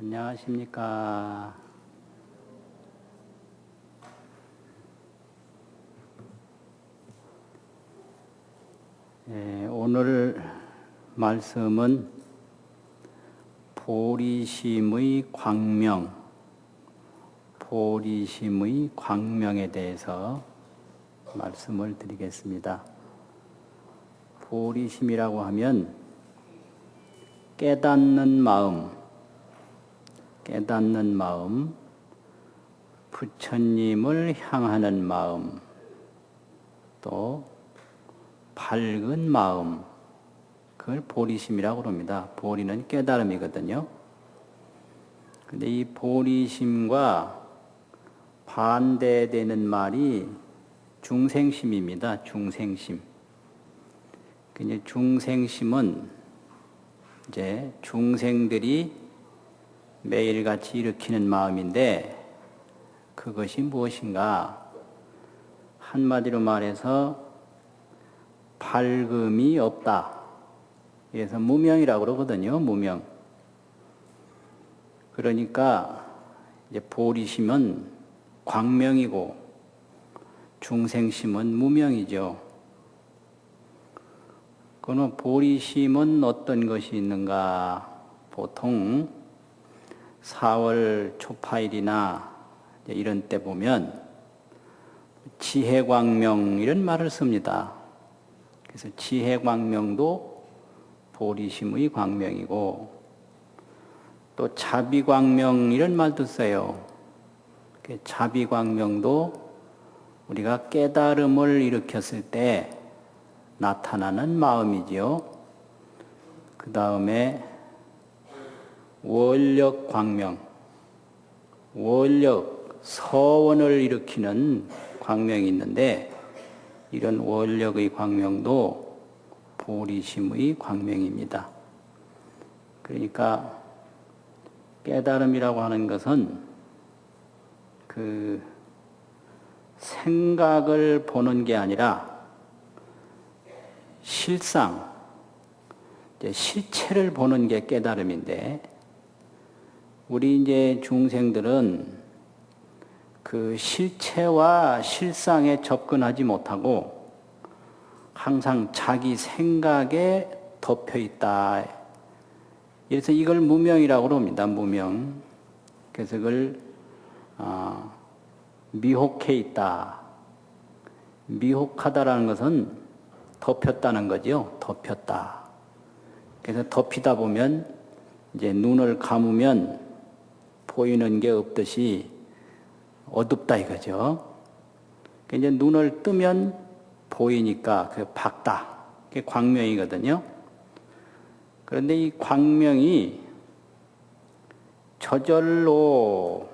안녕하십니까. 오늘 말씀은 보리심의 광명에 대해서 말씀을 드리겠습니다. 보리심이라고 하면 깨닫는 마음, 부처님을 향하는 마음, 또 밝은 마음, 그걸 보리심이라고 합니다. 보리는 깨달음이거든요. 근데 이 보리심과 반대되는 말이 중생심입니다. 중생심. 이제 중생심은 이제 중생들이 매일같이 일으키는 마음인데 그것이 무엇인가? 한마디로 말해서 밝음이 없다. 그래서 무명이라고 그러거든요. 무명. 그러니까 이제 보리심은 광명이고 중생심은 무명이죠. 그러면 보리심은 어떤 것이 있는가? 보통 4월 초파일이나 이런 때 보면 지혜광명 이런 말을 씁니다. 그래서 지혜광명도 보리심의 광명이고 또 자비광명 이런 말도 써요. 자비광명도 우리가 깨달음을 일으켰을 때 나타나는 마음이지요. 그 다음에 원력광명, 원력, 서원을 일으키는 광명이 있는데 이런 원력의 광명도 보리심의 광명입니다. 그러니까 깨달음이라고 하는 것은 그 생각을 보는 게 아니라 실상, 실체를 보는 게 깨달음인데 우리 이제 중생들은 그 실체와 실상에 접근하지 못하고 항상 자기 생각에 덮여 있다. 그래서 이걸 무명이라고 합니다. 무명. 그래서 그걸 미혹해 있다. 미혹하다라는 것은 덮였다는 거죠. 덮였다. 그래서 덮이다 보면 이제 눈을 감으면 보이는 게 없듯이 어둡다 이거죠. 이제 눈을 뜨면 보이니까 그 밝다. 그게 광명이거든요. 그런데 이 광명이 저절로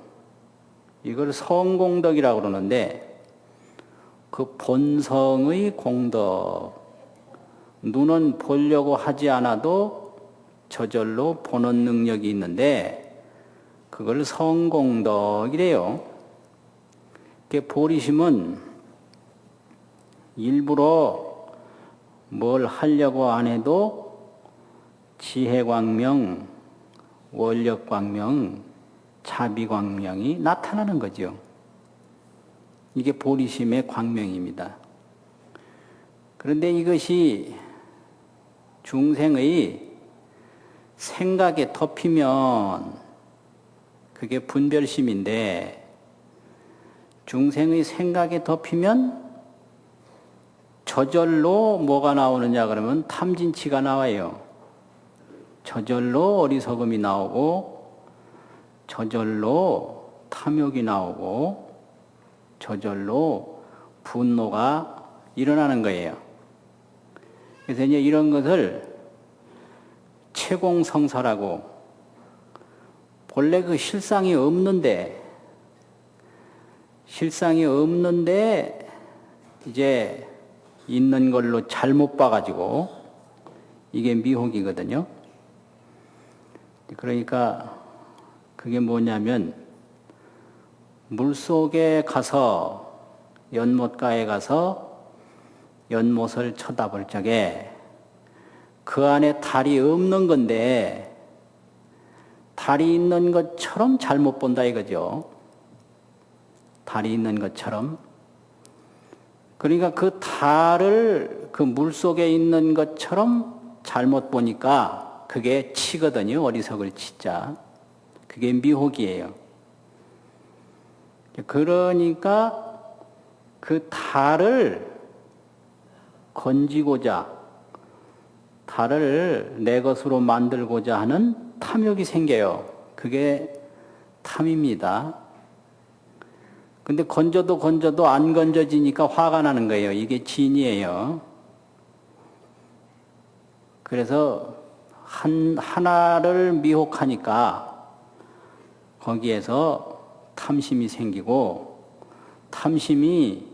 이걸 성공덕이라고 그러는데 그 본성의 공덕, 눈은 보려고 하지 않아도 저절로 보는 능력이 있는데 그걸 성공덕이래요. 보리심은 일부러 뭘 하려고 안 해도 지혜광명, 원력광명, 자비광명이 나타나는 거죠. 이게 보리심의 광명입니다. 그런데 이것이 중생의 생각에 덮이면 그게 분별심인데 중생의 생각에 덮이면 저절로 뭐가 나오느냐 그러면 탐진치가 나와요. 저절로 어리석음이 나오고 저절로 탐욕이 나오고 저절로 분노가 일어나는 거예요. 그래서 이제 이런 것을 채공성사라고 본래 그 실상이 없는데 이제 있는 걸로 잘못 봐가지고 이게 미혹이거든요. 그러니까 그게 뭐냐면 물속에 가서 연못가에 가서 연못을 쳐다볼 적에 그 안에 달이 없는 건데 달이 있는 것처럼 잘못 본다 이거죠. 달이 있는 것처럼. 그러니까 그 달을 그 물속에 있는 것처럼 잘못 보니까 그게 치거든요. 어리석을 치자. 그게 미혹이에요. 그러니까 그 달을 건지고자, 달을 내 것으로 만들고자 하는 탐욕이 생겨요. 그게 탐입니다. 근데 건져도 안 건져지니까 화가 나는 거예요. 이게 진이에요. 그래서 하나를 미혹하니까 거기에서 탐심이 생기고, 탐심이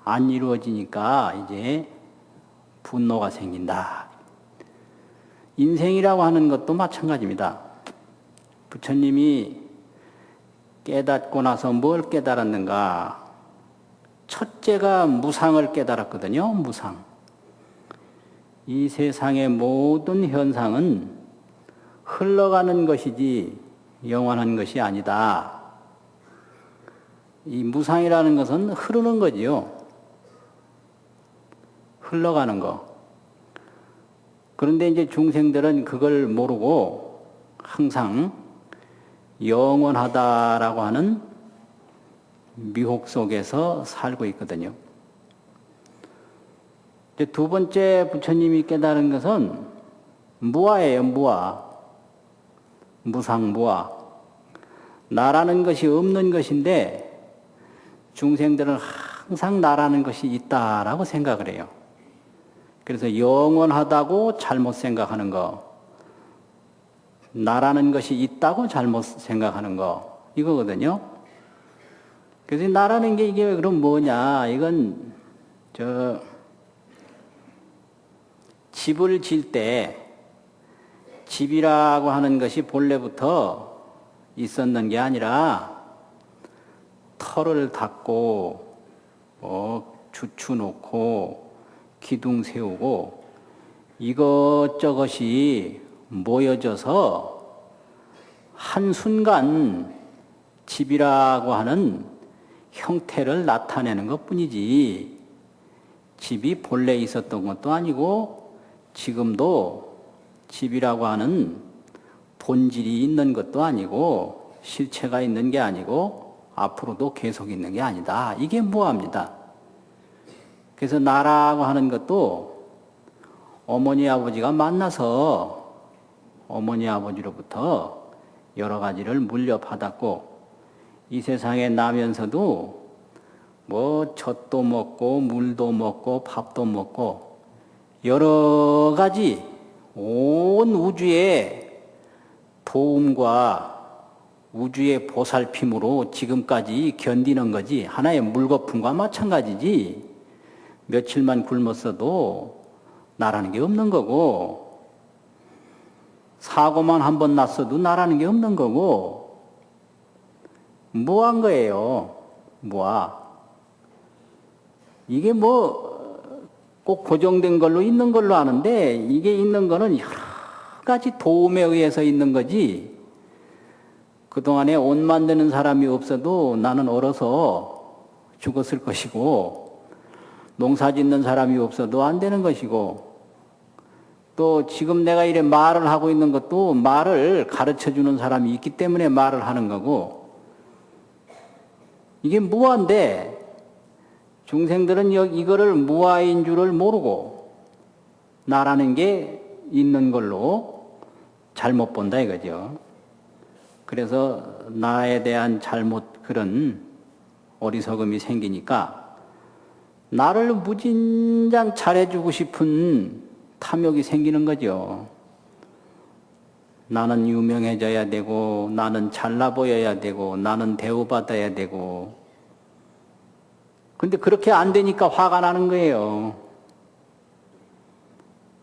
안 이루어지니까 이제 분노가 생긴다. 인생이라고 하는 것도 마찬가지입니다. 부처님이 깨닫고 나서 뭘 깨달았는가? 첫째가 무상을 깨달았거든요. 무상. 이 세상의 모든 현상은 흘러가는 것이지 영원한 것이 아니다. 이 무상이라는 것은 흐르는 거지요. 흘러가는 거. 그런데 이제 중생들은 그걸 모르고 항상 영원하다라고 하는 미혹 속에서 살고 있거든요. 이제 두 번째 부처님이 깨달은 것은 무아예요, 무아. 무상무아. 나라는 것이 없는 것인데 중생들은 항상 나라는 것이 있다라고 생각을 해요. 그래서 영원하다고 잘못 생각하는 거, 나라는 것이 있다고 잘못 생각하는 거, 이거거든요. 그래서 나라는 게 이게 그럼 뭐냐? 이건 집을 질 때 집이라고 하는 것이 본래부터 있었는 게 아니라 터를 닦고 주추 놓고 기둥 세우고 이것저것이 모여져서 한순간 집이라고 하는 형태를 나타내는 것뿐이지 집이 본래 있었던 것도 아니고 지금도 집이라고 하는 본질이 있는 것도 아니고 실체가 있는 게 아니고 앞으로도 계속 있는 게 아니다. 이게 무아입니다. 그래서 나라고 하는 것도 어머니 아버지가 만나서 어머니 아버지로부터 여러 가지를 물려받았고 이 세상에 나면서도 뭐 젖도 먹고 물도 먹고 밥도 먹고 여러 가지 온 우주의 도움과 우주의 보살핌으로 지금까지 견디는 거지 하나의 물거품과 마찬가지지 며칠만 굶었어도 나라는 게 없는 거고 사고만 한 번 났어도 나라는 게 없는 거고 무한 거예요. 무아. 이게 뭐 꼭 고정된 걸로 있는 걸로 아는데 이게 있는 거는 여러 가지 도움에 의해서 있는 거지 그동안에 옷 만드는 사람이 없어도 나는 얼어서 죽었을 것이고 농사 짓는 사람이 없어도 안 되는 것이고 또 지금 내가 이래 말을 하고 있는 것도 말을 가르쳐 주는 사람이 있기 때문에 말을 하는 거고 이게 무아인데 중생들은 이거를 무아인 줄을 모르고 나라는 게 있는 걸로 잘못 본다 이거죠. 그래서 나에 대한 잘못 그런 어리석음이 생기니까 나를 무진장 잘해주고 싶은 탐욕이 생기는 거죠. 나는 유명해져야 되고 나는 잘나 보여야 되고 나는 대우받아야 되고 근데 그렇게 안 되니까 화가 나는 거예요.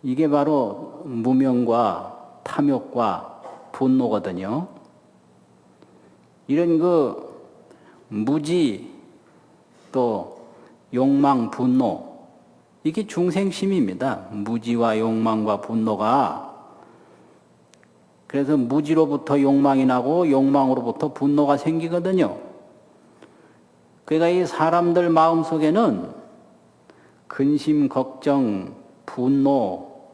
이게 바로 무명과 탐욕과 분노거든요. 이런 무지 또 욕망, 분노 이게 중생심입니다. 무지와 욕망과 분노가 그래서 무지로부터 욕망이 나고 욕망으로부터 분노가 생기거든요. 그러니까 이 사람들 마음속에는 근심, 걱정, 분노,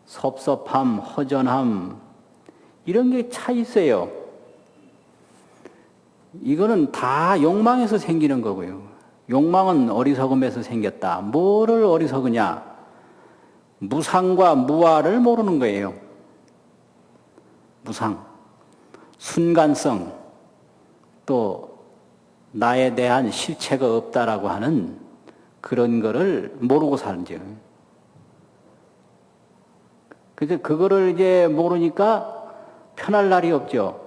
섭섭함, 허전함 이런 게 차 있어요. 이거는 다 욕망에서 생기는 거고요. 욕망은 어리석음에서 생겼다. 뭐를 어리석으냐? 무상과 무아를 모르는 거예요. 무상, 순간성, 또 나에 대한 실체가 없다라고 하는 그런 거를 모르고 살죠. 그래서 그거를 이제 모르니까 편할 날이 없죠.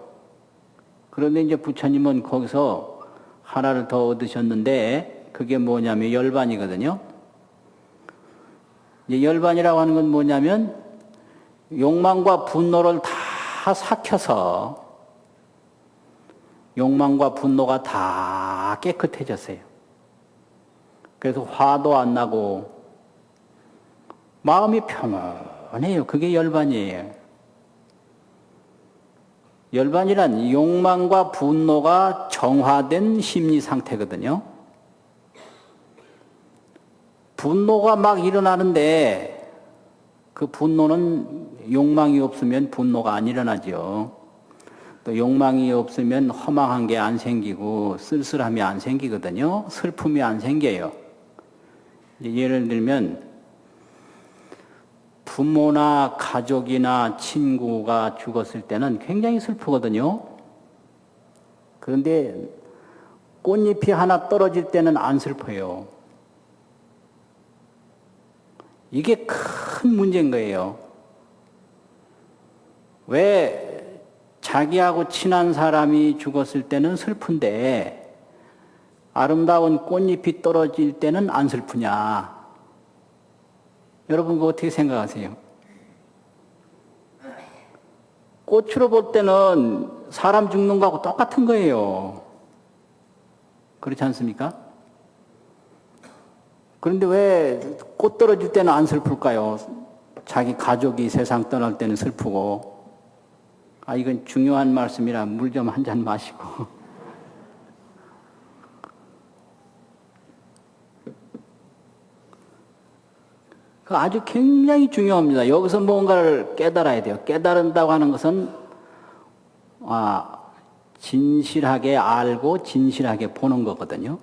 그런데 이제 부처님은 거기서 하나를 더 얻으셨는데 그게 뭐냐면 열반이거든요. 이제 열반이라고 하는 건 뭐냐면 욕망과 분노를 다 삭혀서 욕망과 분노가 다 깨끗해졌어요. 그래서 화도 안 나고 마음이 평온해요. 그게 열반이에요. 열반이란 욕망과 분노가 정화된 심리 상태거든요. 분노가 막 일어나는데 그 분노는 욕망이 없으면 분노가 안 일어나죠. 또 욕망이 없으면 허망한 게 안 생기고 쓸쓸함이 안 생기거든요. 슬픔이 안 생겨요. 예를 들면 부모나 가족이나 친구가 죽었을 때는 굉장히 슬프거든요. 그런데 꽃잎이 하나 떨어질 때는 안 슬퍼요. 이게 큰 문제인 거예요. 왜 자기하고 친한 사람이 죽었을 때는 슬픈데 아름다운 꽃잎이 떨어질 때는 안 슬프냐? 여러분 그거 어떻게 생각하세요? 꽃으로 볼 때는 사람 죽는 거하고 똑같은 거예요. 그렇지 않습니까? 그런데 왜 꽃 떨어질 때는 안 슬플까요? 자기 가족이 세상 떠날 때는 슬프고. 이건 중요한 말씀이라 물 좀 한 잔 마시고. 아주 굉장히 중요합니다. 여기서 뭔가를 깨달아야 돼요. 깨달은다고 하는 것은 진실하게 알고 진실하게 보는 거거든요.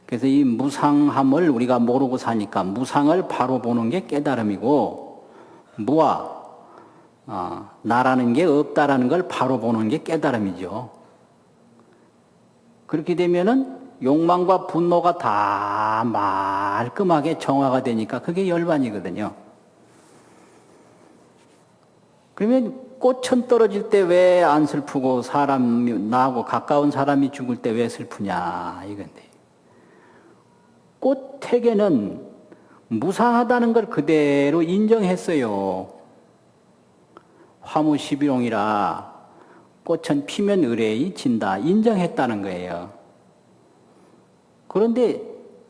그래서 이 무상함을 우리가 모르고 사니까 무상을 바로 보는 게 깨달음이고 무아, 나라는 게 없다라는 걸 바로 보는 게 깨달음이죠. 그렇게 되면은 욕망과 분노가 다 말끔하게 정화가 되니까 그게 열반이거든요. 그러면 꽃은 떨어질 때 왜 안 슬프고 나하고 가까운 사람이 죽을 때 왜 슬프냐 이건데. 꽃에게는 무상하다는 걸 그대로 인정했어요. 화무시비롱이라 꽃은 피면 의뢰이 진다 인정했다는 거예요. 그런데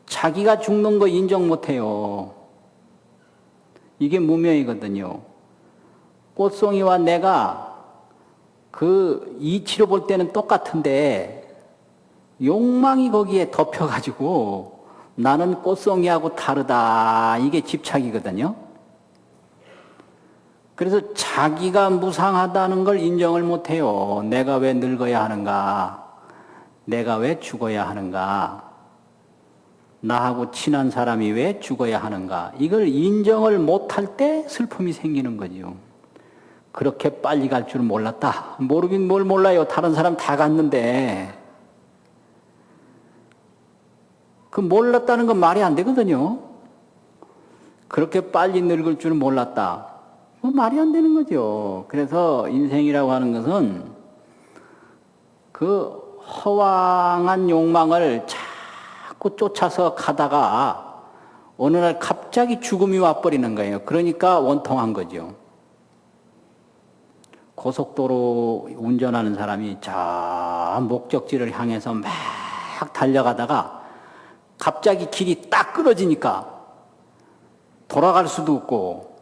자기가 죽는 거 인정 못해요. 이게 무명이거든요. 꽃송이와 내가 그 이치로 볼 때는 똑같은데 욕망이 거기에 덮여가지고 나는 꽃송이하고 다르다 이게 집착이거든요. 그래서 자기가 무상하다는 걸 인정을 못해요. 내가 왜 늙어야 하는가? 내가 왜 죽어야 하는가? 나하고 친한 사람이 왜 죽어야 하는가? 이걸 인정을 못할 때 슬픔이 생기는 거죠. 그렇게 빨리 갈 줄 몰랐다. 모르긴 뭘 몰라요. 다른 사람 다 갔는데. 그 몰랐다는 건 말이 안 되거든요. 그렇게 빨리 늙을 줄 몰랐다. 말이 안 되는 거죠. 그래서 인생이라고 하는 것은 그 허황한 욕망을 자꾸 쫓아서 가다가 어느 날 갑자기 죽음이 와버리는 거예요. 그러니까 원통한 거죠. 고속도로 운전하는 사람이 저 목적지를 향해서 막 달려가다가 갑자기 길이 딱 끊어지니까 돌아갈 수도 없고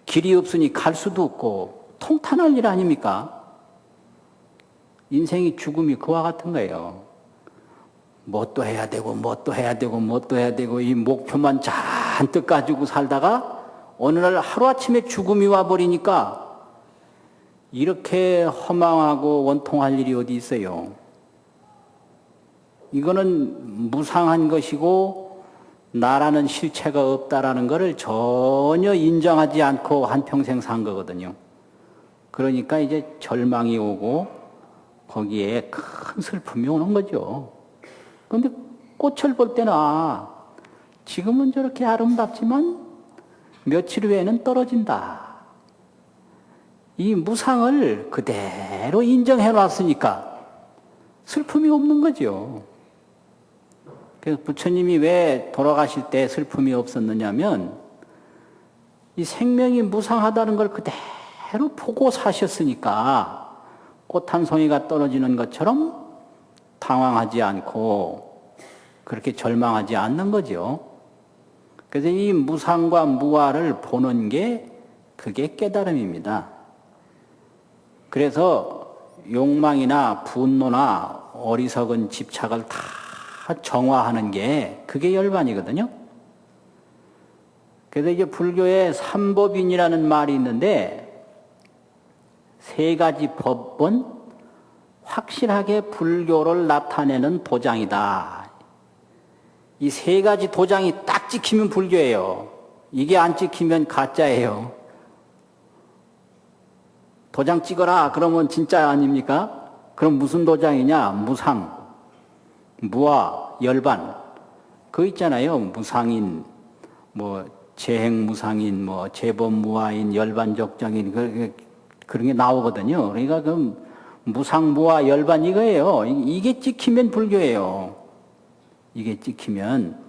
길이 없으니 갈 수도 없고 통탄할 일 아닙니까? 인생이 죽음이 그와 같은 거예요. 뭣도 해야 되고 뭣도 해야 되고 뭣도 해야 되고 이 목표만 잔뜩 가지고 살다가 어느 날 하루아침에 죽음이 와버리니까 이렇게 허망하고 원통할 일이 어디 있어요. 이거는 무상한 것이고 나라는 실체가 없다라는 것을 전혀 인정하지 않고 한평생 산 거거든요. 그러니까 이제 절망이 오고 거기에 큰 슬픔이 오는 거죠. 그런데 꽃을 볼 때는 지금은 저렇게 아름답지만 며칠 후에는 떨어진다. 이 무상을 그대로 인정해 놨으니까 슬픔이 없는 거죠. 그래서 부처님이 왜 돌아가실 때 슬픔이 없었느냐면 이 생명이 무상하다는 걸 그대로 보고 사셨으니까 꽃 한 송이가 떨어지는 것처럼 당황하지 않고 그렇게 절망하지 않는 거죠. 그래서 이 무상과 무아를 보는 게 그게 깨달음입니다. 그래서 욕망이나 분노나 어리석은 집착을 다 정화하는 게 그게 열반이거든요. 그래서 이제 불교에 삼법인이라는 말이 있는데 세 가지 법은 확실하게 불교를 나타내는 도장이다. 이 세 가지 도장이 딱 찍히면 불교예요. 이게 안 찍히면 가짜예요. 도장 찍어라 그러면 진짜 아닙니까? 그럼 무슨 도장이냐? 무상, 무아, 열반. 그거 있잖아요. 무상인, 재행무상인, 재범무아인, 열반적정인 그런 게 나오거든요. 그러니까 그 무상, 무아, 열반 이거예요. 이게 찍히면 불교예요. 이게 찍히면.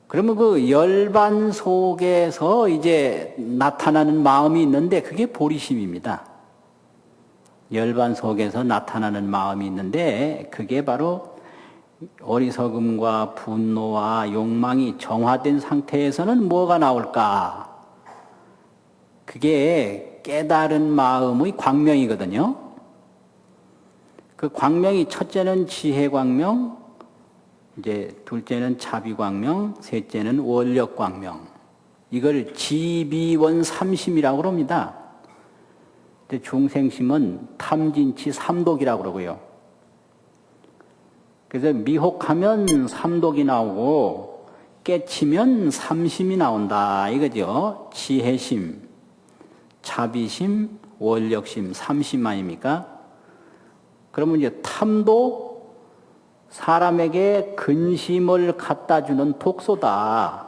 그러면 그 열반 속에서 이제 나타나는 마음이 있는데 그게 보리심입니다. 열반 속에서 나타나는 마음이 있는데 그게 바로 어리석음과 분노와 욕망이 정화된 상태에서는 뭐가 나올까? 그게 깨달은 마음의 광명이거든요. 그 광명이 첫째는 지혜광명, 이제 둘째는 자비광명, 셋째는 원력광명. 이걸 지비원삼심이라고 그럽니다. 중생심은 탐진치 삼독이라고 그러고요. 그래서 미혹하면 삼독이 나오고 깨치면 삼심이 나온다 이거죠. 지혜심, 자비심, 원력심, 삼심 아닙니까? 그러면 이제 탐도 사람에게 근심을 갖다 주는 독소다.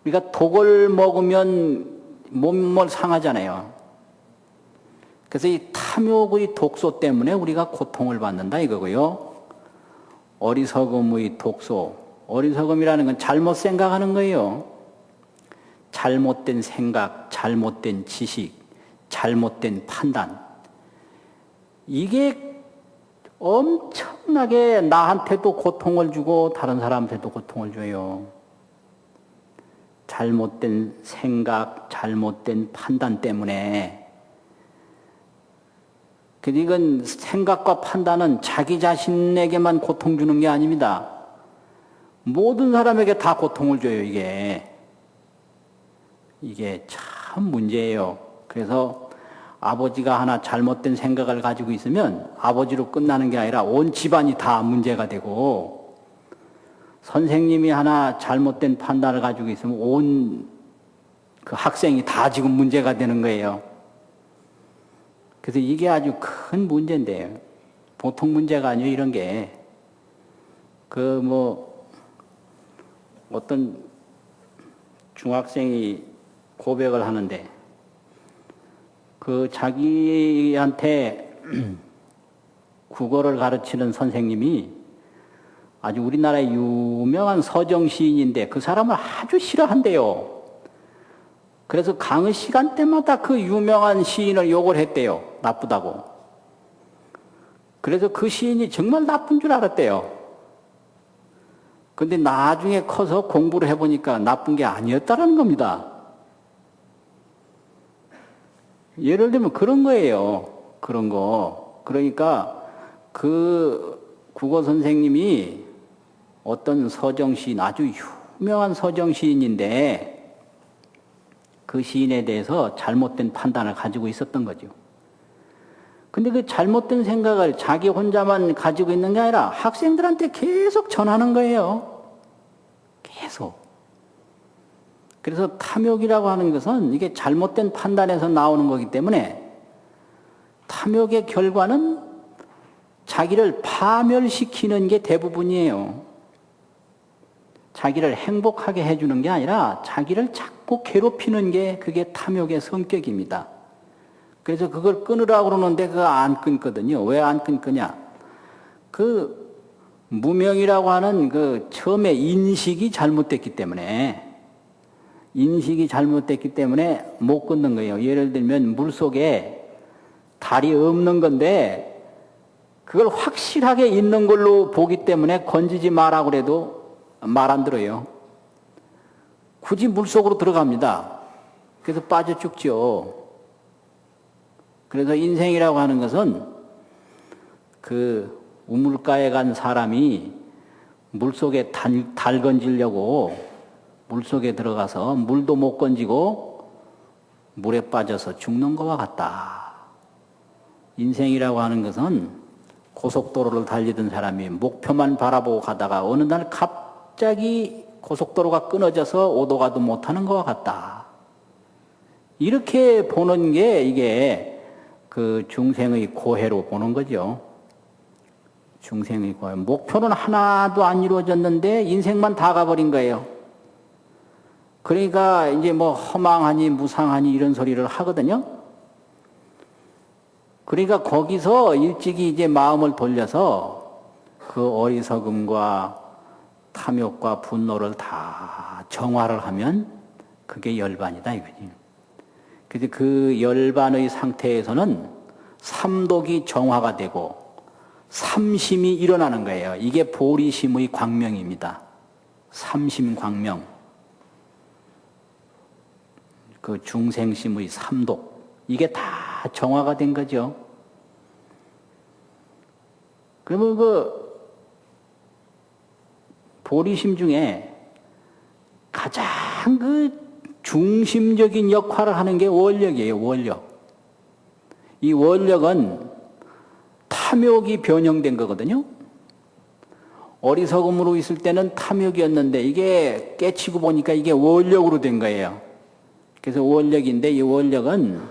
우리가 독을 먹으면 몸을 상하잖아요. 그래서 이 탐욕의 독소 때문에 우리가 고통을 받는다 이거고요. 어리석음의 독소. 어리석음이라는 건 잘못 생각하는 거예요. 잘못된 생각, 잘못된 지식, 잘못된 판단. 이게 엄청나게 나한테도 고통을 주고 다른 사람한테도 고통을 줘요. 잘못된 생각, 잘못된 판단 때문에. 이건 생각과 판단은 자기 자신에게만 고통 주는 게 아닙니다. 모든 사람에게 다 고통을 줘요, 이게. 이게 참 문제예요. 그래서 아버지가 하나 잘못된 생각을 가지고 있으면 아버지로 끝나는 게 아니라 온 집안이 다 문제가 되고, 선생님이 하나 잘못된 판단을 가지고 있으면 온 그 학생이 다 지금 문제가 되는 거예요. 그래서 이게 아주 큰 문제인데요. 보통 문제가 아니에요, 이런 게. 어떤 중학생이 고백을 하는데, 자기한테 국어를 가르치는 선생님이 아주 우리나라의 유명한 서정 시인인데 그 사람을 아주 싫어한대요. 그래서 강의 시간대마다 그 유명한 시인을 욕을 했대요. 나쁘다고. 그래서 그 시인이 정말 나쁜 줄 알았대요. 근데 나중에 커서 공부를 해보니까 나쁜 게 아니었다라는 겁니다. 예를 들면 그런 거예요. 그런 거. 그러니까 그 국어 선생님이 어떤 서정시인, 아주 유명한 서정시인인데 그 시인에 대해서 잘못된 판단을 가지고 있었던 거죠. 근데 그 잘못된 생각을 자기 혼자만 가지고 있는 게 아니라 학생들한테 계속 전하는 거예요. 계속. 그래서 탐욕이라고 하는 것은 이게 잘못된 판단에서 나오는 거기 때문에 탐욕의 결과는 자기를 파멸시키는 게 대부분이에요. 자기를 행복하게 해주는 게 아니라 자기를 자꾸 괴롭히는 게 그게 탐욕의 성격입니다. 그래서 그걸 끊으라고 그러는데 그거 안 끊거든요. 왜 안 끊거냐? 그 무명이라고 하는 그 처음에 인식이 잘못됐기 때문에 못 끊는 거예요. 예를 들면 물속에 달이 없는 건데 그걸 확실하게 있는 걸로 보기 때문에 건지지 마라 그래도 말 안 들어요. 굳이 물속으로 들어갑니다. 그래서 빠져 죽죠. 그래서 인생이라고 하는 것은 그 우물가에 간 사람이 물속에 달 건지려고 물속에 들어가서 물도 못 건지고 물에 빠져서 죽는 것과 같다. 인생이라고 하는 것은 고속도로를 달리던 사람이 목표만 바라보고 가다가 어느 날 갑자기 고속도로가 끊어져서 오도 가도 못하는 것과 같다. 이렇게 보는 게 이게 그 중생의 고해로 보는 거죠. 중생의 고해. 목표는 하나도 안 이루어졌는데 인생만 다 가버린 거예요. 그러니까 이제 뭐 허망하니 무상하니 이런 소리를 하거든요. 그러니까 거기서 일찍이 이제 마음을 돌려서 그 어리석음과 탐욕과 분노를 다 정화를 하면 그게 열반이다 이거지. 그래서 그 열반의 상태에서는 삼독이 정화가 되고 삼심이 일어나는 거예요. 이게 보리심의 광명입니다. 삼심 광명. 그 중생심의 삼독. 이게 다 정화가 된 거죠. 그러면 그 보리심 중에 가장 그 중심적인 역할을 하는 게 원력이에요, 원력. 이 원력은 탐욕이 변형된 거거든요. 어리석음으로 있을 때는 탐욕이었는데 이게 깨치고 보니까 이게 원력으로 된 거예요. 그래서 원력인데 이 원력은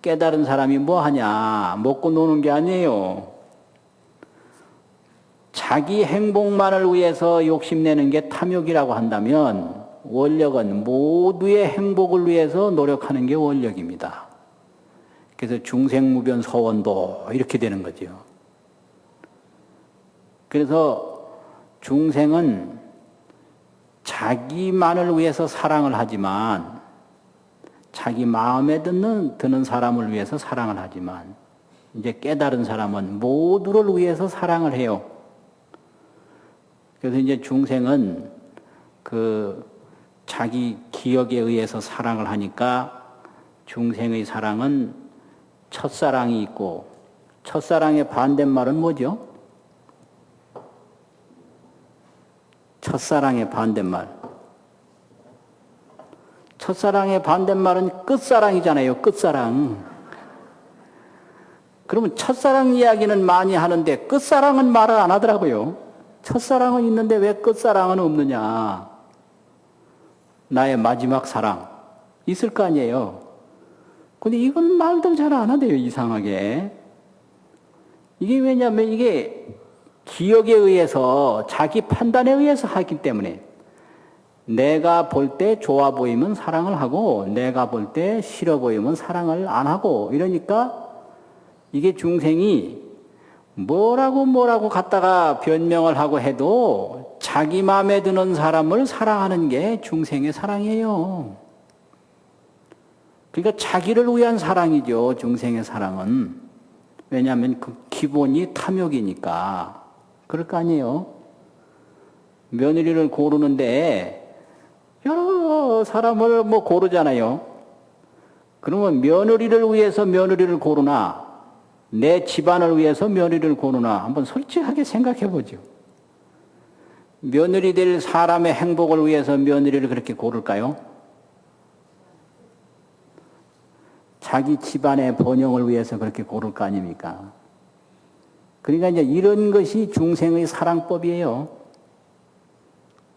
깨달은 사람이 뭐 하냐, 먹고 노는 게 아니에요. 자기 행복만을 위해서 욕심내는 게 탐욕이라고 한다면 원력은 모두의 행복을 위해서 노력하는 게 원력입니다. 그래서 중생무변 서원도 이렇게 되는 거죠. 그래서 중생은 자기만을 위해서 사랑을 하지만 자기 마음에 드는 사람을 위해서 사랑을 하지만 이제 깨달은 사람은 모두를 위해서 사랑을 해요. 그래서 이제 중생은 그 자기 기억에 의해서 사랑을 하니까 중생의 사랑은 첫사랑이 있고 첫사랑의 반대말은 뭐죠? 첫사랑의 반대말. 첫사랑의 반대말은 끝사랑이잖아요. 끝사랑. 그러면 첫사랑 이야기는 많이 하는데 끝사랑은 말을 안 하더라고요. 첫사랑은 있는데 왜 끝사랑은 없느냐. 나의 마지막 사랑. 있을 거 아니에요. 근데 이건 말도 잘 안 하대요. 이상하게. 이게 왜냐하면 이게 기억에 의해서 자기 판단에 의해서 하기 때문에 내가 볼 때 좋아 보이면 사랑을 하고 내가 볼 때 싫어 보이면 사랑을 안 하고 이러니까 이게 중생이 뭐라고 갖다가 변명을 하고 해도 자기 마음에 드는 사람을 사랑하는 게 중생의 사랑이에요. 그러니까 자기를 위한 사랑이죠. 중생의 사랑은. 왜냐하면 그 기본이 탐욕이니까. 그럴 거 아니에요. 며느리를 고르는데 여러 사람을 뭐 고르잖아요. 그러면 며느리를 위해서 며느리를 고르나 내 집안을 위해서 며느리를 고르나 한번 솔직하게 생각해 보죠. 며느리 될 사람의 행복을 위해서 며느리를 그렇게 고를까요? 자기 집안의 번영을 위해서 그렇게 고를 거 아닙니까? 그러니까 이제 이런 것이 중생의 사랑법이에요.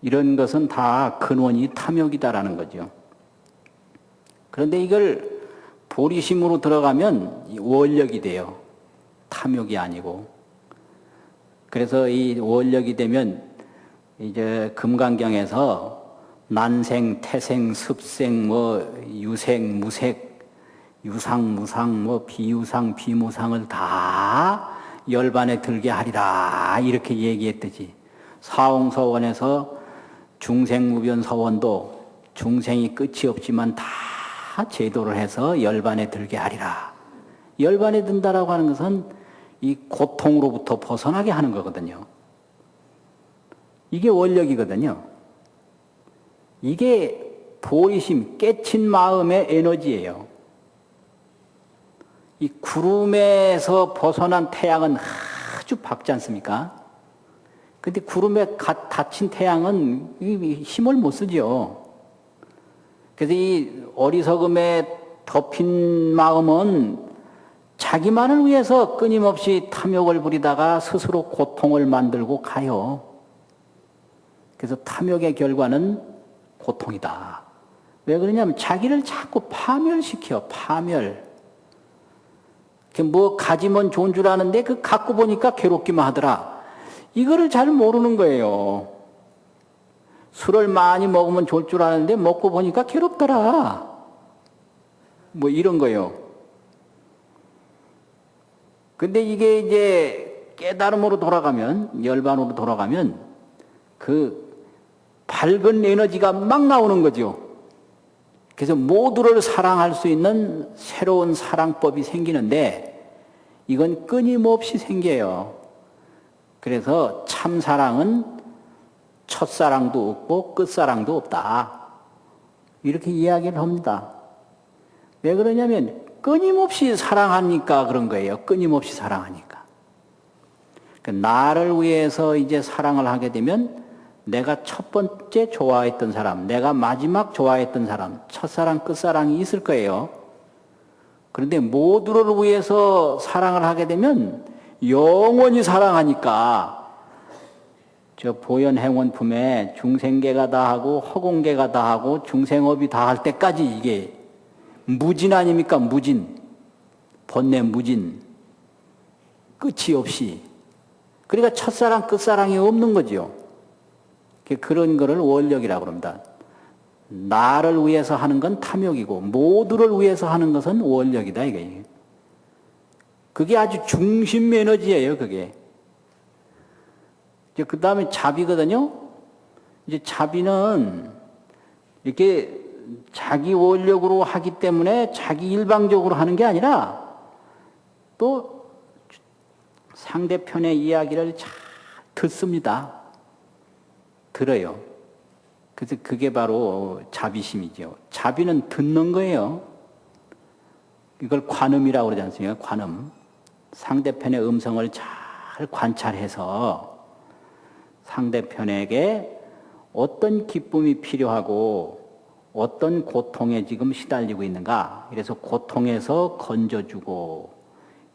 이런 것은 다 근원이 탐욕이다라는 거죠. 그런데 이걸 보리심으로 들어가면 원력이 돼요. 탐욕이 아니고. 그래서 이 원력이 되면 이제 금강경에서 난생, 태생, 습생, 뭐 유생, 무색, 유상, 무상, 뭐 비유상, 비무상을 다 열반에 들게 하리라 이렇게 얘기했듯이 사홍서원에서 중생무변서원도 중생이 끝이 없지만 다 제도를 해서 열반에 들게 하리라. 열반에 든다라고 하는 것은 이 고통으로부터 벗어나게 하는 거거든요. 이게 원력이거든요. 이게 보리심, 깨친 마음의 에너지예요. 이 구름에서 벗어난 태양은 아주 밝지 않습니까? 근데 구름에 닫힌 태양은 힘을 못 쓰죠. 그래서 이 어리석음에 덮인 마음은 자기만을 위해서 끊임없이 탐욕을 부리다가 스스로 고통을 만들고 가요. 그래서 탐욕의 결과는 고통이다. 왜 그러냐면 자기를 자꾸 파멸시켜, 파멸. 뭐 가지면 좋은 줄 아는데 그 갖고 보니까 괴롭기만 하더라. 이거를 잘 모르는 거예요. 술을 많이 먹으면 좋을 줄 아는데 먹고 보니까 괴롭더라. 뭐 이런 거예요. 근데 이게 이제 깨달음으로 돌아가면, 열반으로 돌아가면 그 밝은 에너지가 막 나오는 거죠. 그래서 모두를 사랑할 수 있는 새로운 사랑법이 생기는데 이건 끊임없이 생겨요. 그래서 참사랑은 첫사랑도 없고 끝사랑도 없다. 이렇게 이야기를 합니다. 왜 그러냐면 끊임없이 사랑하니까 그런 거예요. 끊임없이 사랑하니까. 나를 위해서 이제 사랑을 하게 되면 내가 첫 번째 좋아했던 사람, 내가 마지막 좋아했던 사람, 첫사랑, 끝사랑이 있을 거예요. 그런데 모두를 위해서 사랑을 하게 되면 영원히 사랑하니까 저 보현행원품에 중생계가 다 하고 허공계가 다 하고 중생업이 다 할 때까지 이게 무진 아닙니까? 무진. 번뇌 무진. 끝이 없이. 그러니까 첫사랑, 끝사랑이 없는 거죠. 그런 거를 원력이라고 합니다. 나를 위해서 하는 건 탐욕이고 모두를 위해서 하는 것은 원력이다 이게. 그게 아주 중심 에너지예요, 그게. 이제 그 다음에 자비거든요. 이제 자비는 이렇게 자기 원력으로 하기 때문에 자기 일방적으로 하는 게 아니라 또 상대편의 이야기를 잘 듣습니다. 들어요. 그래서 그게 바로 자비심이죠. 자비는 듣는 거예요. 이걸 관음이라고 그러지 않습니까? 관음. 상대편의 음성을 잘 관찰해서 상대편에게 어떤 기쁨이 필요하고 어떤 고통에 지금 시달리고 있는가. 그래서 고통에서 건져주고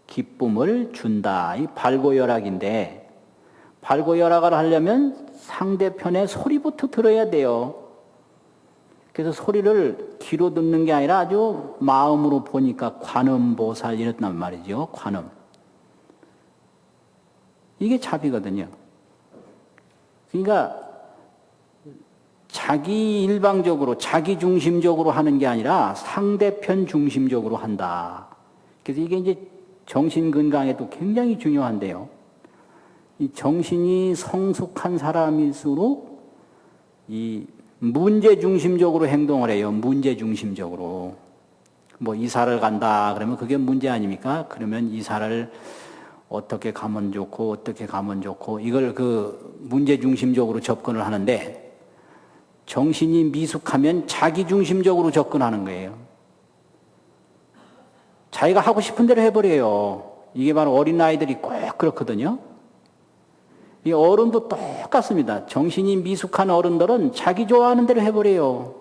기쁨을 준다. 이 발고열악인데 발고열악을 하려면 상대편의 소리부터 들어야 돼요. 그래서 소리를 귀로 듣는 게 아니라 아주 마음으로 보니까 관음보살 이랬단 말이죠. 관음. 이게 자비거든요. 그러니까 자기 일방적으로 자기 중심적으로 하는 게 아니라 상대편 중심적으로 한다. 그래서 이게 이제 정신 건강에도 굉장히 중요한데요. 이 정신이 성숙한 사람일수록 이 문제 중심적으로 행동을 해요. 문제 중심적으로. 뭐 이사를 간다 그러면 그게 문제 아닙니까? 그러면 이사를 어떻게 가면 좋고 어떻게 가면 좋고 이걸 그 문제 중심적으로 접근을 하는데 정신이 미숙하면 자기 중심적으로 접근하는 거예요. 자기가 하고 싶은 대로 해버려요. 이게 바로 어린아이들이 꼭 그렇거든요. 이 어른도 똑같습니다. 정신이 미숙한 어른들은 자기 좋아하는 대로 해버려요.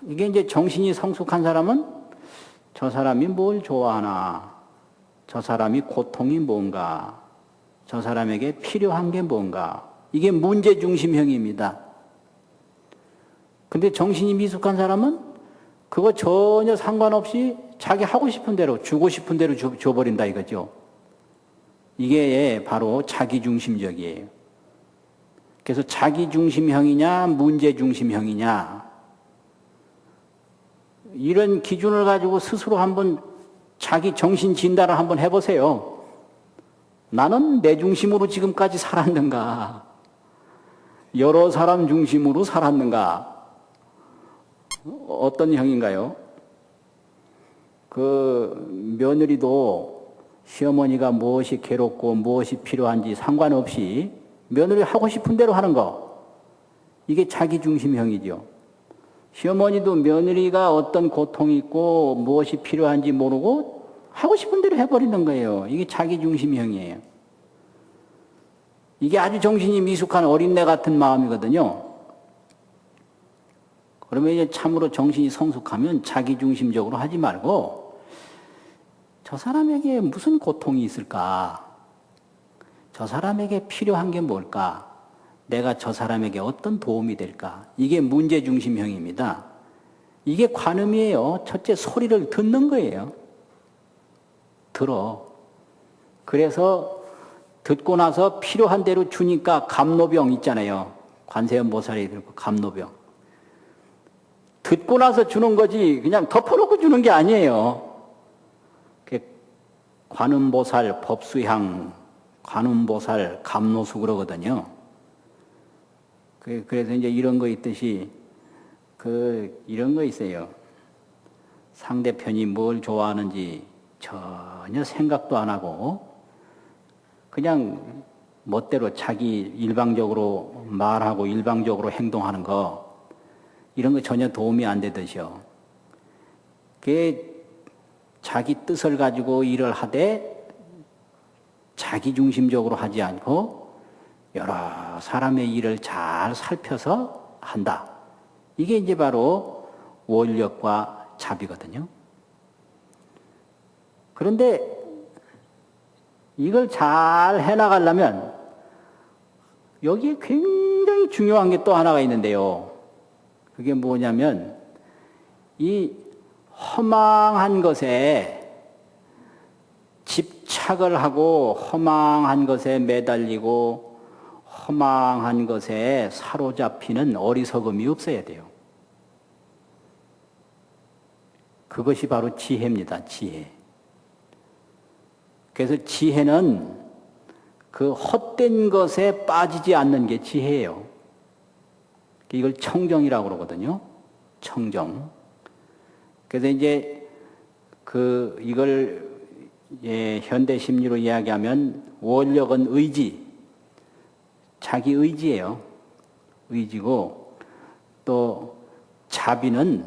이게 이제 정신이 성숙한 사람은 저 사람이 뭘 좋아하나, 저 사람이 고통이 뭔가, 저 사람에게 필요한 게 뭔가, 이게 문제중심형입니다. 근데 정신이 미숙한 사람은 그거 전혀 상관없이 자기 하고 싶은 대로, 주고 싶은 대로 줘버린다 이거죠. 이게 바로 자기중심적이에요. 그래서 자기중심형이냐, 문제중심형이냐, 이런 기준을 가지고 스스로 한번 자기 정신 진단을 한번 해보세요. 나는 내 중심으로 지금까지 살았는가? 여러 사람 중심으로 살았는가? 어떤 형인가요? 그 며느리도 시어머니가 무엇이 괴롭고 무엇이 필요한지 상관없이 며느리 하고 싶은 대로 하는 거. 이게 자기중심형이죠. 시어머니도 며느리가 어떤 고통이 있고 무엇이 필요한지 모르고 하고 싶은 대로 해버리는 거예요. 이게 자기중심형이에요. 이게 아주 정신이 미숙한 어린애 같은 마음이거든요. 그러면 이제 참으로 정신이 성숙하면 자기중심적으로 하지 말고 저 사람에게 무슨 고통이 있을까? 저 사람에게 필요한 게 뭘까? 내가 저 사람에게 어떤 도움이 될까? 이게 문제중심형입니다. 이게 관음이에요. 첫째 소리를 듣는 거예요. 들어. 그래서 듣고 나서 필요한 대로 주니까 감노병 있잖아요. 관세음보살이 들고 감노병. 듣고 나서 주는 거지 그냥 덮어놓고 주는 게 아니에요. 관음보살, 법수향, 관음보살, 감노수 그러거든요. 그래서 이제 이런 거 있듯이 이런 거 있어요. 상대편이 뭘 좋아하는지 전혀 생각도 안 하고 그냥 멋대로 자기 일방적으로 말하고 일방적으로 행동하는 거 이런 거 전혀 도움이 안 되듯이요. 그게 자기 뜻을 가지고 일을 하되 자기 중심적으로 하지 않고 여러 사람의 일을 잘 살펴서 한다. 이게 이제 바로 원력과 자비거든요. 그런데 이걸 잘 해나가려면 여기에 굉장히 중요한 게 또 하나가 있는데요. 그게 뭐냐면 이 허망한 것에 집착을 하고 허망한 것에 매달리고 허망한 것에 사로잡히는 어리석음이 없어야 돼요. 그것이 바로 지혜입니다. 지혜. 그래서 지혜는 그 헛된 것에 빠지지 않는 게 지혜예요. 이걸 청정이라고 그러거든요. 청정. 그래서 이제 이걸 현대 심리로 이야기하면 원력은 의지, 자기 의지예요. 의지고 또 자비는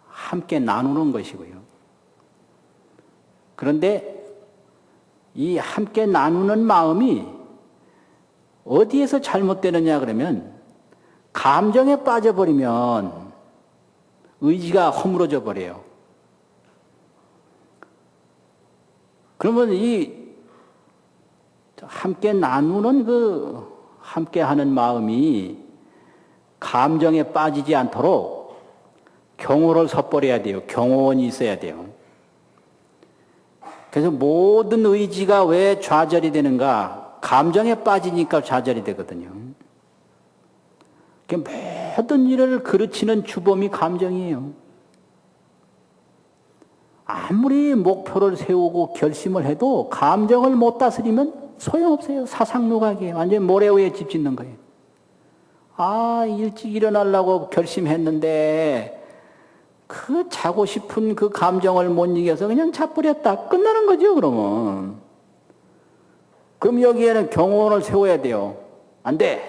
함께 나누는 것이고요. 그런데 이 함께 나누는 마음이 어디에서 잘못되느냐 그러면 감정에 빠져버리면 의지가 허물어져 버려요. 그러면 이 함께 나누는 함께 하는 마음이 감정에 빠지지 않도록 경호를 섣버려야 돼요. 경호원이 있어야 돼요. 그래서 모든 의지가 왜 좌절이 되는가? 감정에 빠지니까 좌절이 되거든요. 모든 일을 그르치는 주범이 감정이에요. 아무리 목표를 세우고 결심을 해도 감정을 못 다스리면 소용없어요. 사상누각이에요. 완전히 모래 위에 집 짓는 거예요. 일찍 일어나려고 결심했는데 그 자고 싶은 그 감정을 못 이겨서 그냥 자버렸다. 끝나는 거죠, 그러면. 그럼 여기에는 경호원을 세워야 돼요. 안 돼.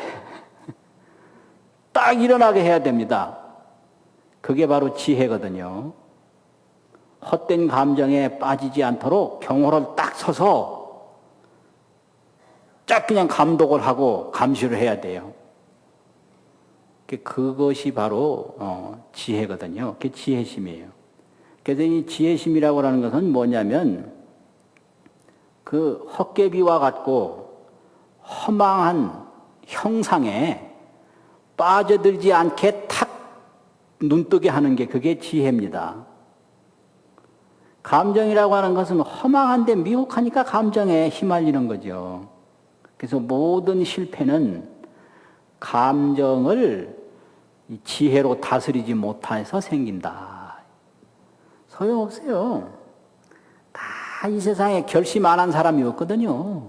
딱 일어나게 해야 됩니다. 그게 바로 지혜거든요. 헛된 감정에 빠지지 않도록 경호를 딱 서서 딱 그냥 감독을 하고 감시를 해야 돼요. 그것이 바로 지혜거든요. 그게 지혜심이에요. 그래서 이 지혜심이라고 하는 것은 뭐냐면 그 헛개비와 같고 허망한 형상에 빠져들지 않게 탁 눈뜨게 하는 게 그게 지혜입니다. 감정이라고 하는 것은 허망한데 미혹하니까 감정에 휘말리는 거죠. 그래서 모든 실패는 감정을 지혜로 다스리지 못해서 생긴다. 소용없어요. 다 이 세상에 결심 안 한 사람이 없거든요.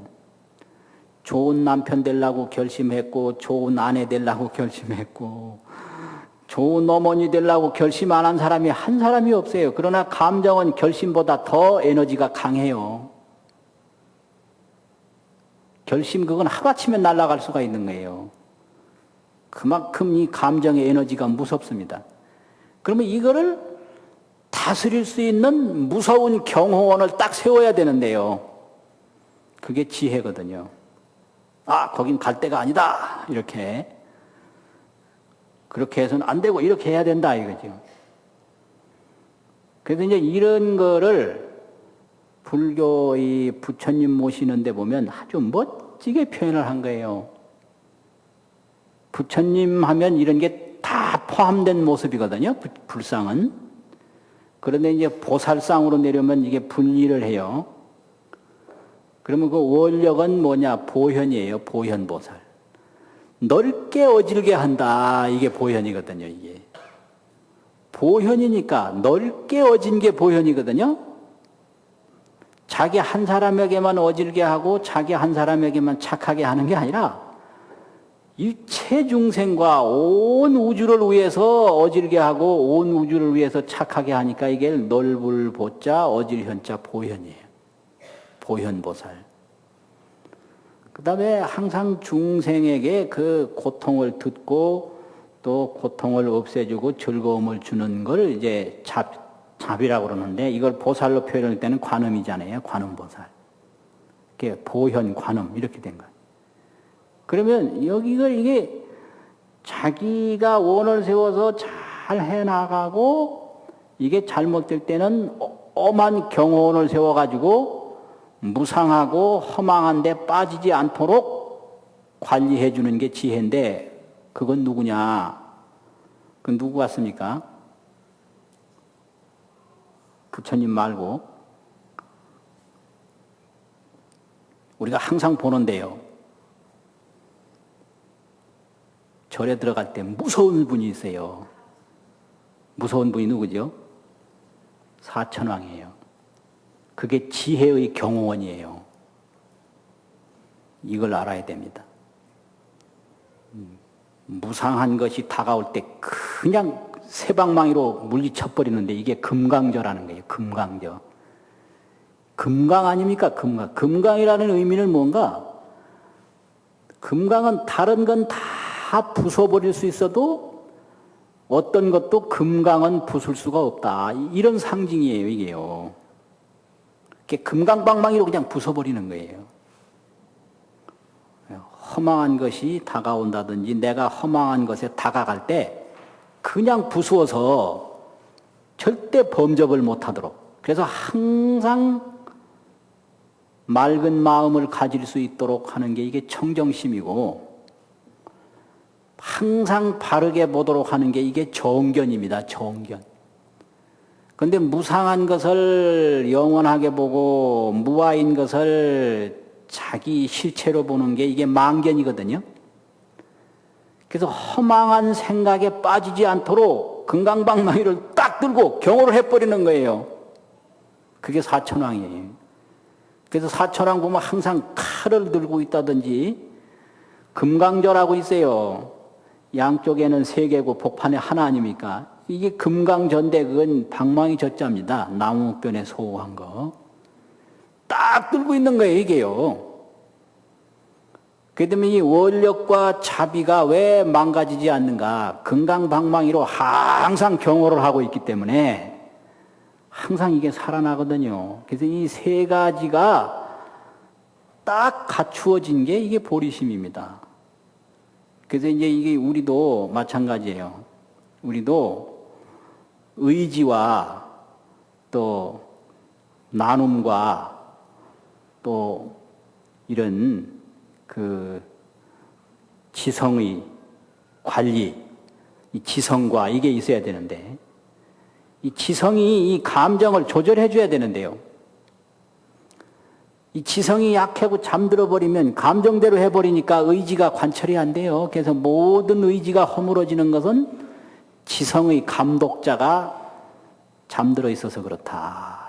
좋은 남편 되려고 결심했고, 좋은 아내 되려고 결심했고, 좋은 어머니 되려고 결심 안 한 사람이 한 사람이 없어요. 그러나 감정은 결심보다 더 에너지가 강해요. 결심 그건 하루아침에 날아갈 수가 있는 거예요. 그만큼 이 감정의 에너지가 무섭습니다. 그러면 이거를 다스릴 수 있는 무서운 경호원을 딱 세워야 되는데요. 그게 지혜거든요. 아, 거긴 갈 데가 아니다. 이렇게. 그렇게 해서는 안 되고 이렇게 해야 된다 이거죠. 그래서 이제 이런 거를 불교의 부처님 모시는데 보면 아주 멋지게 표현을 한 거예요. 부처님 하면 이런 게 다 포함된 모습이거든요. 불상은. 그런데 이제 보살상으로 내려오면 이게 분리를 해요. 그러면 그 원력은 뭐냐? 보현이에요. 보현보살. 넓게 어질게 한다. 이게 보현이거든요. 이게. 보현이니까 넓게 어진 게 보현이거든요. 자기 한 사람에게만 어질게 하고 자기 한 사람에게만 착하게 하는 게 아니라 일체 중생과 온 우주를 위해서 어질게 하고 온 우주를 위해서 착하게 하니까 이게 넓을 보자 어질현자 보현이에요. 보현보살. 그 다음에 항상 중생에게 그 고통을 듣고 또 고통을 없애주고 즐거움을 주는 걸 이제 잡이라고 그러는데 이걸 보살로 표현할 때는 관음이잖아요. 관음보살. 이게 보현, 관음 이렇게 된 거예요. 그러면 이게 자기가 원을 세워서 잘 해나가고 이게 잘못될 때는 엄한 경호원을 세워가지고 무상하고 허망한 데 빠지지 않도록 관리해 주는 게 지혜인데 그건 누구냐? 그건 누구 같습니까? 부처님 말고 우리가 항상 보는데요. 절에 들어갈 때 무서운 분이 있어요. 무서운 분이 누구죠? 사천왕이에요. 그게 지혜의 경호원이에요. 이걸 알아야 됩니다. 무상한 것이 다가올 때 그냥 새방망이로 물리쳐버리는데 이게 금강저라는 거예요. 금강저. 금강 아닙니까? 금강. 금강이라는 의미는 뭔가? 금강은 다른 건 다 부숴버릴 수 있어도 어떤 것도 금강은 부술 수가 없다. 이런 상징이에요, 이게요. 금강방망이로 그냥 부숴버리는 거예요. 허망한 것이 다가온다든지 내가 허망한 것에 다가갈 때 그냥 부수어서 절대 범접을 못하도록. 그래서 항상 맑은 마음을 가질 수 있도록 하는 게 이게 청정심이고 항상 바르게 보도록 하는 게 이게 정견입니다. 정견. 그런데 무상한 것을 영원하게 보고 무아인 것을 자기 실체로 보는 게 이게 망견이거든요. 그래서 허망한 생각에 빠지지 않도록 금강방망이를 딱 들고 경호를 해버리는 거예요. 그게 사천왕이에요. 그래서 사천왕 보면 항상 칼을 들고 있다든지 금강저라고 있어요. 양쪽에는 세 개고 복판에 하나 아닙니까? 이게 금강전대 그건 방망이 젖자입니다. 나무변에 소호한 거. 딱 들고 있는 거예요, 이게요. 그렇다면 이 원력과 자비가 왜 망가지지 않는가? 금강방망이로 항상 경호를 하고 있기 때문에 항상 이게 살아나거든요. 그래서 이 세 가지가 딱 갖추어진 게 이게 보리심입니다. 그래서 이제 이게 우리도 마찬가지예요. 우리도 의지와 또 나눔과 또 이런 그 지성의 관리, 이 지성과 이게 있어야 되는데, 이 지성이 이 감정을 조절해 줘야 되는데요. 이 지성이 약하고 잠들어 버리면 감정대로 해버리니까 의지가 관철이 안 돼요. 그래서 모든 의지가 허물어지는 것은 지성의 감독자가 잠들어 있어서 그렇다.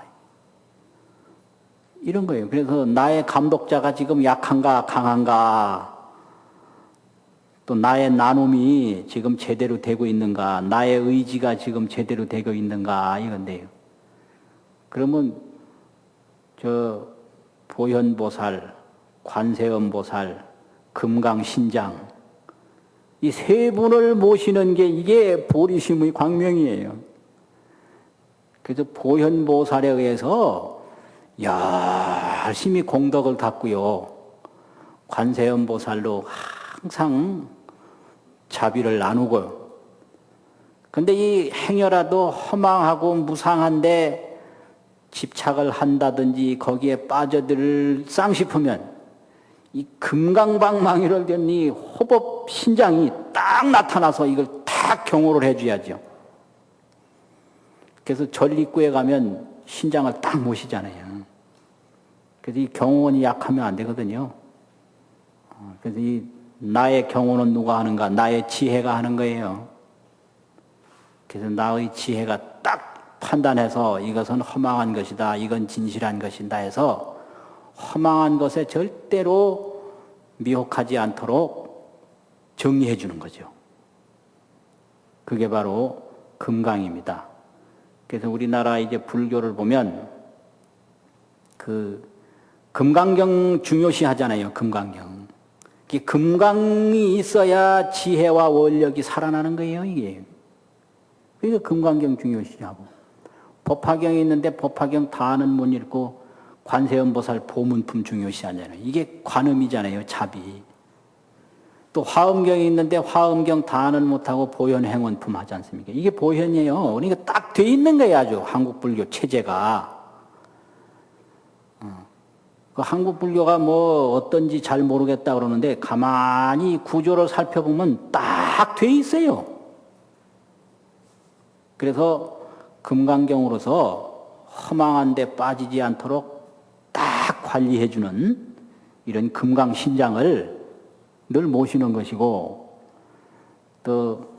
이런 거예요. 그래서 나의 감독자가 지금 약한가 강한가, 또 나의 나눔이 지금 제대로 되고 있는가, 나의 의지가 지금 제대로 되고 있는가 이건데요. 그러면 저 보현보살, 관세음보살, 금강신장 이 세 분을 모시는 게 이게 보리심의 광명이에요. 그래서 보현보살에 의해서 열심히 공덕을 닦고요. 관세음보살로 항상 자비를 나누고요. 근데 이 행여라도 허망하고 무상한데 집착을 한다든지 거기에 빠져들상 싶으면 이 금강방망이를 든 이 호법 신장이 딱 나타나서 이걸 딱 경호를 해줘야죠. 그래서 전립구에 가면 신장을 딱 모시잖아요. 그래서 이 경호원이 약하면 안 되거든요. 그래서 이 나의 경호는 누가 하는가? 나의 지혜가 하는 거예요. 그래서 나의 지혜가 딱 판단해서 이것은 허망한 것이다, 이건 진실한 것이다 해서 허망한 것에 절대로 미혹하지 않도록 정리해 주는 거죠. 그게 바로 금강입니다. 그래서 우리나라 이제 불교를 보면 그 금강경 중요시 하잖아요. 금강경. 금강이 있어야 지혜와 원력이 살아나는 거예요, 이게. 그러니까 금강경 중요시하고. 법화경이 있는데 법화경 다는 못 읽고 관세음보살 보문품 중요시하잖아요. 이게 관음이잖아요, 자비. 또 화엄경이 있는데 화엄경 다는 못하고 보현행원품 하지 않습니까? 이게 보현이에요. 그러니까 딱 돼 있는 거예요, 아주 한국 불교 체제가. 그 한국 불교가 뭐 어떤지 잘 모르겠다 그러는데 가만히 구조를 살펴보면 딱 돼 있어요. 그래서 금강경으로서 허망한 데 빠지지 않도록 딱 관리해주는 이런 금강신장을 늘 모시는 것이고, 또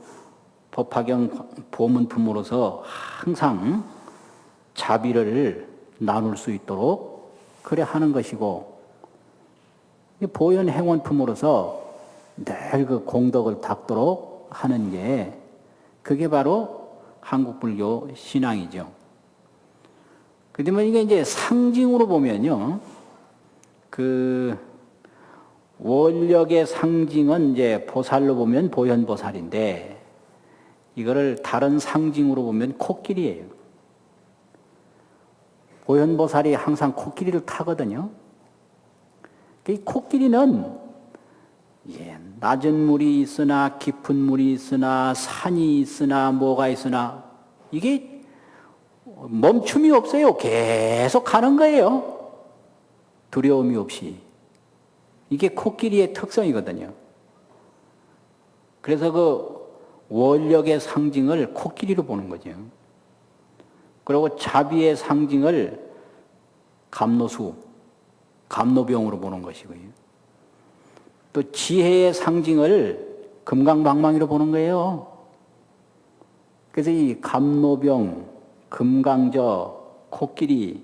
법화경 보문품으로서 항상 자비를 나눌 수 있도록 그래 하는 것이고, 보현 행원품으로서 늘 그 공덕을 닦도록 하는 게 그게 바로 한국 불교 신앙이죠. 그러면 이게 이제 상징으로 보면요, 그 원력의 상징은 이제 보살로 보면 보현보살인데, 이거를 다른 상징으로 보면 코끼리예요. 보현보살이 항상 코끼리를 타거든요. 이 코끼리는 낮은 물이 있으나 깊은 물이 있으나 산이 있으나 뭐가 있으나 이게 멈춤이 없어요. 계속 가는 거예요. 두려움이 없이. 이게 코끼리의 특성이거든요. 그래서 그 원력의 상징을 코끼리로 보는 거죠. 그리고 자비의 상징을 감노수, 감노병으로 보는 것이고요. 또 지혜의 상징을 금강방망이로 보는 거예요. 그래서 이 감노병, 금강저, 코끼리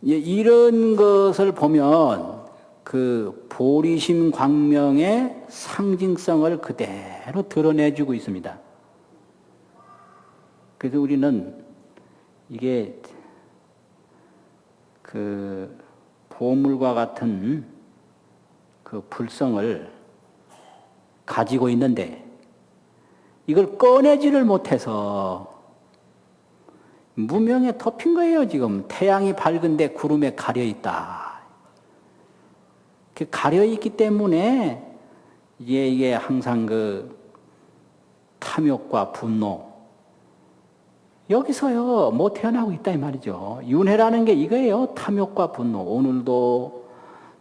이런 것을 보면 그 보리심 광명의 상징성을 그대로 드러내주고 있습니다. 그래서 우리는 이게 그 보물과 같은 그 불성을 가지고 있는데 이걸 꺼내지를 못해서 무명에 덮인 거예요. 지금 태양이 밝은데 구름에 가려 있다. 가려 있기 때문에 이게 항상 그 탐욕과 분노 여기서요 못 태어나고 있다 이 말이죠. 윤회라는 게 이거예요. 탐욕과 분노. 오늘도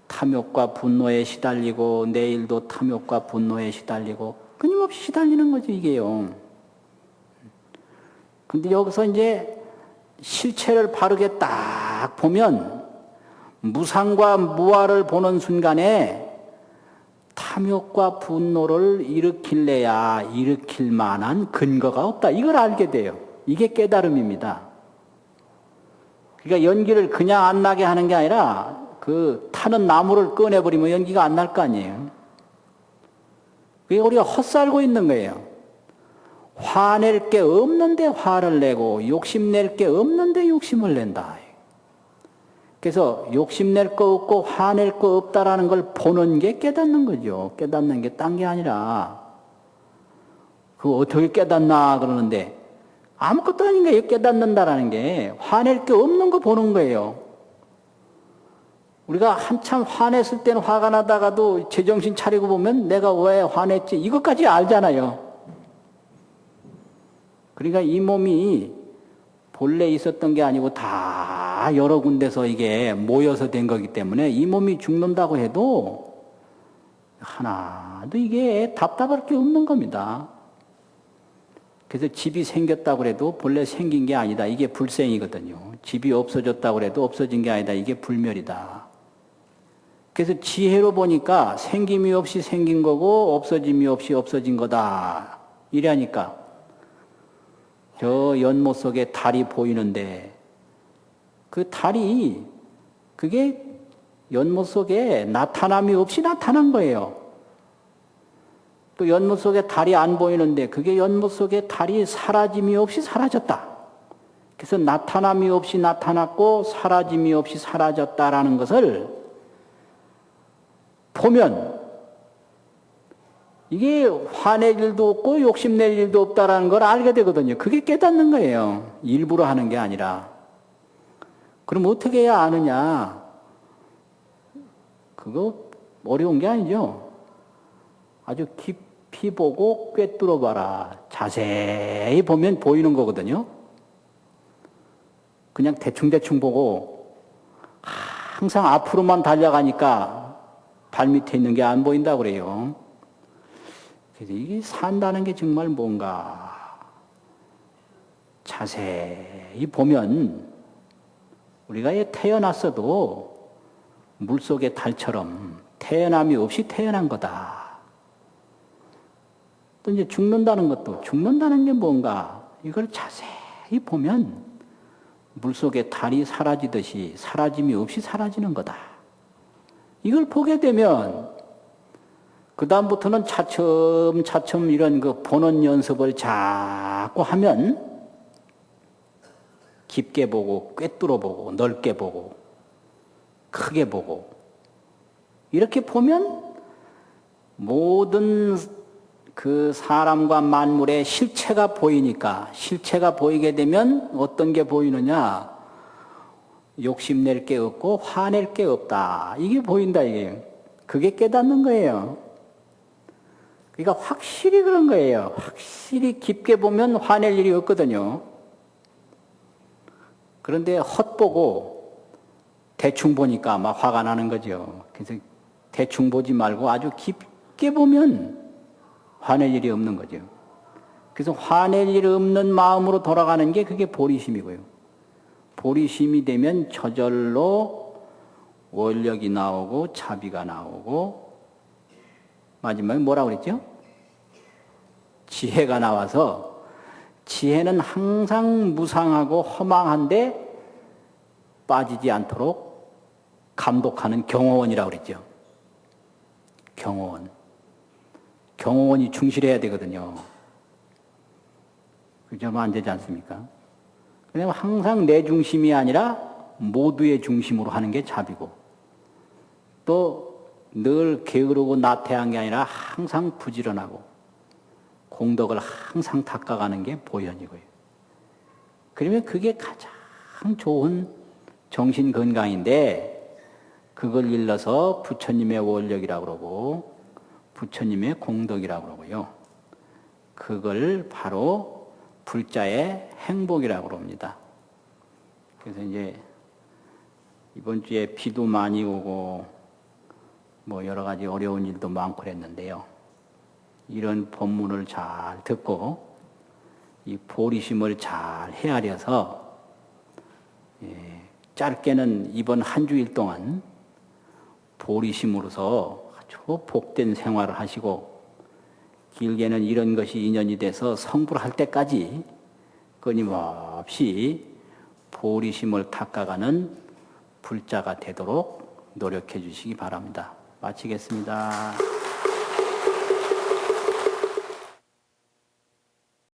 탐욕과 분노에 시달리고 내일도 탐욕과 분노에 시달리고 끊임없이 시달리는 거죠 이게요. 근데 여기서 이제 실체를 바르게 딱 보면 무상과 무아를 보는 순간에 탐욕과 분노를 일으킬래야 일으킬 만한 근거가 없다. 이걸 알게 돼요. 이게 깨달음입니다. 그러니까 연기를 그냥 안 나게 하는 게 아니라 그 타는 나무를 꺼내버리면 연기가 안 날 거 아니에요. 그게 우리가 헛살고 있는 거예요. 화낼 게 없는데 화를 내고 욕심낼 게 없는데 욕심을 낸다. 그래서 욕심낼 거 없고 화낼 거 없다라는 걸 보는 게 깨닫는 거죠. 깨닫는 게 딴 게 아니라 그거 어떻게 깨닫나 그러는데 아무것도 아닌 거예요. 깨닫는다라는 게 화낼 게 없는 거 보는 거예요. 우리가 한참 화냈을 때는 화가 나다가도 제정신 차리고 보면 내가 왜 화냈지 이것까지 알잖아요. 그러니까 이 몸이 본래 있었던 게 아니고 다 여러 군데서 이게 모여서 된 거기 때문에 이 몸이 죽는다고 해도 하나도 이게 답답할 게 없는 겁니다. 그래서 집이 생겼다고 해도 본래 생긴 게 아니다. 이게 불생이거든요. 집이 없어졌다고 해도 없어진 게 아니다. 이게 불멸이다. 그래서 지혜로 보니까 생김이 없이 생긴 거고 없어짐이 없이 없어진 거다. 이래니까 저 연못 속에 달이 보이는데 그 달이 그게 연못 속에 나타남이 없이 나타난 거예요. 또 연못 속에 달이 안 보이는데 그게 연못 속에 달이 사라짐이 없이 사라졌다. 그래서 나타남이 없이 나타났고 사라짐이 없이 사라졌다라는 것을 보면 이게 화낼 일도 없고 욕심낼 일도 없다라는 걸 알게 되거든요. 그게 깨닫는 거예요. 일부러 하는 게 아니라. 그럼 어떻게 해야 아느냐? 그거 어려운 게 아니죠. 아주 깊이 보고 꿰뚫어 봐라. 자세히 보면 보이는 거거든요. 그냥 대충대충 보고 항상 앞으로만 달려가니까 발 밑에 있는 게 안 보인다고 그래요. 그래서 이게 산다는 게 정말 뭔가 자세히 보면 우리가 태어났어도 물속의 달처럼 태어남이 없이 태어난 거다. 또 이제 죽는다는 것도 죽는다는 게 뭔가 이걸 자세히 보면 물속의 달이 사라지듯이 사라짐이 없이 사라지는 거다. 이걸 보게 되면 그 다음부터는 차츰차츰 이런 그 보는 연습을 자꾸 하면 깊게 보고 꿰뚫어 보고 넓게 보고 크게 보고 이렇게 보면 모든 그 사람과 만물의 실체가 보이니까 실체가 보이게 되면 어떤 게 보이느냐? 욕심낼 게 없고 화낼 게 없다. 이게 보인다 이게. 그게 깨닫는 거예요. 그러니까 확실히 그런 거예요. 확실히 깊게 보면 화낼 일이 없거든요. 그런데 헛보고 대충 보니까 막 화가 나는 거죠. 그래서 대충 보지 말고 아주 깊게 보면 화낼 일이 없는 거죠. 그래서 화낼 일 없는 마음으로 돌아가는 게 그게 보리심이고요. 보리심이 되면 저절로 원력이 나오고 자비가 나오고 마지막에 뭐라고 그랬죠? 지혜가 나와서 지혜는 항상 무상하고 허망한데 빠지지 않도록 감독하는 경호원이라고 그랬죠. 경호원. 경호원이 충실해야 되거든요. 그러면 안 되지 않습니까? 그냥 항상 내 중심이 아니라 모두의 중심으로 하는 게 자비고, 또 늘 게으르고 나태한 게 아니라 항상 부지런하고 공덕을 항상 닦아가는 게 보현이고요. 그러면 그게 가장 좋은 정신 건강인데, 그걸 일러서 부처님의 원력이라고 그러고 부처님의 공덕이라고 그러고요. 그걸 바로 불자의 행복이라고 그럽니다. 그래서 이제 이번 주에 비도 많이 오고 뭐 여러 가지 어려운 일도 많고 그랬는데요. 이런 법문을 잘 듣고 이 보리심을 잘 헤아려서 짧게는 이번 한 주일 동안 보리심으로서 아주 복된 생활을 하시고, 길게는 이런 것이 인연이 돼서 성불할 때까지 끊임없이 보리심을 닦아가는 불자가 되도록 노력해 주시기 바랍니다. 마치겠습니다.